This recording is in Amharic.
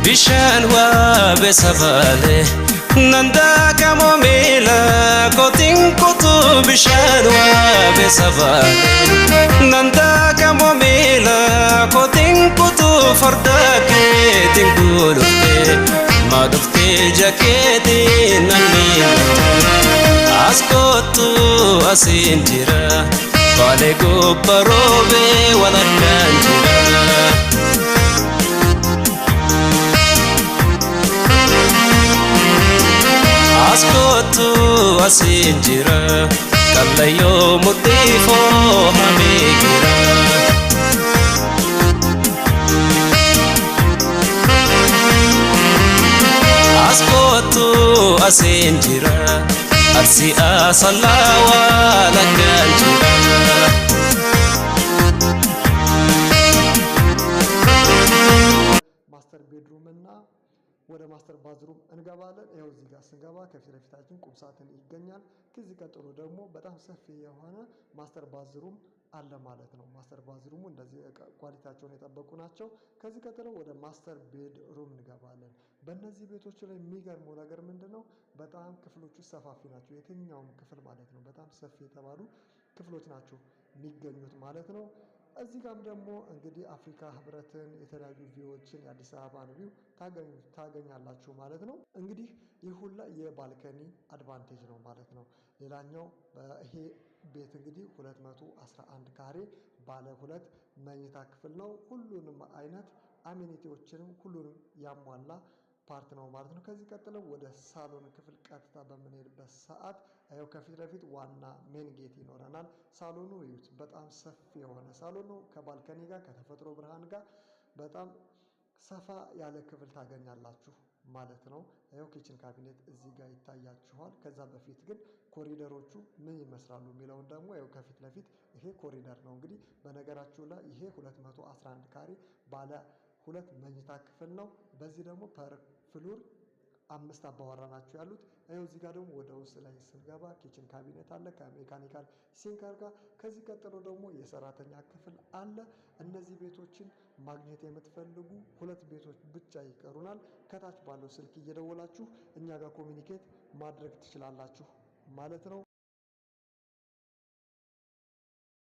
bishaan waraabessa baale nanda kamomila kotiin kutu bishaan waraabessa baale nanda kamomila kotiin kutu farda keetiin gulufte madufte jakeetiin nanni askotu asin jira baale gubbaroobe walakkaan jira. Askotu asin jira kallayo mutifo hamigira Askotu asin jira arsi asalawa lakkan jira ማስተር ቤድሩም እና ወደ ማስተር ባዝሩም እንገባለን። ይሄው እዚህ ጋር ስንገባ ከፊት ለፊታችን ቁም ሳጥን ይገኛል። ከዚህ ቀጥሎ ደግሞ በጣም ሰፊ የሆነ ማስተር ባዝሩም አለ ማለት ነው። ማስተር ባዝሩሙ እንደዚህ ኳሊቲያቸውን የጠበቁ ናቸው። ከዚህ ቀጥሎ ወደ ማስተር ቤድ ሩም እንገባለን። በእነዚህ ቤቶች ላይ የሚገርመው ነገር ምንድነው? በጣም ክፍሎቹ ሰፋፊ ናቸው። የትኛውም ክፍል ማለት ነው በጣም ሰፊ የተባሉ ክፍሎች ናቸው የሚገኙት ማለት ነው። እዚህ ጋርም ደግሞ እንግዲህ አፍሪካ ህብረትን የተለያዩ ቪዎችን የአዲስ አበባን ቪው ታገኛላችሁ ማለት ነው። እንግዲህ ይህ ሁላ የባልከኒ አድቫንቴጅ ነው ማለት ነው። ሌላኛው ይሄ ቤት እንግዲህ 211 ካሬ ባለ 2 መኝታ ክፍል ነው። ሁሉንም አይነት አሜኒቲዎችንም ሁሉንም ያሟላ ፓርት ነው ማለት ነው። ከዚህ ቀጥለው ወደ ሳሎን ክፍል ቀጥታ በምንሄድበት ሰዓት ያው ከፊት ለፊት ዋና ሜን ጌት ይኖረናል። ሳሎኑ እዩት፣ በጣም ሰፊ የሆነ ሳሎን ነው። ከባልከኒ ጋር ከተፈጥሮ ብርሃን ጋር በጣም ሰፋ ያለ ክፍል ታገኛላችሁ ማለት ነው። ያው ኪችን ካቢኔት እዚህ ጋር ይታያችኋል። ከዛ በፊት ግን ኮሪደሮቹ ምን ይመስላሉ የሚለውን ደግሞ ያው ከፊት ለፊት ይሄ ኮሪደር ነው። እንግዲህ በነገራችሁ ላይ ይሄ 211 ካሬ ባለ 2 መኝታ ክፍል ነው። በዚህ ደግሞ ፐር ፍሉር 5 አባወራ ናቸው ያሉት። ይኸው እዚህ ጋር ደግሞ ወደ ውስጥ ላይ ስንገባ ኪችን ካቢኔት አለ ከሜካኒካል ሲንከር ጋር። ከዚህ ቀጥሎ ደግሞ የሰራተኛ ክፍል አለ። እነዚህ ቤቶችን ማግኘት የምትፈልጉ 2 ቤቶች ብቻ ይቀሩናል። ከታች ባለው ስልክ እየደወላችሁ እኛ ጋር ኮሚኒኬት ማድረግ ትችላላችሁ ማለት ነው።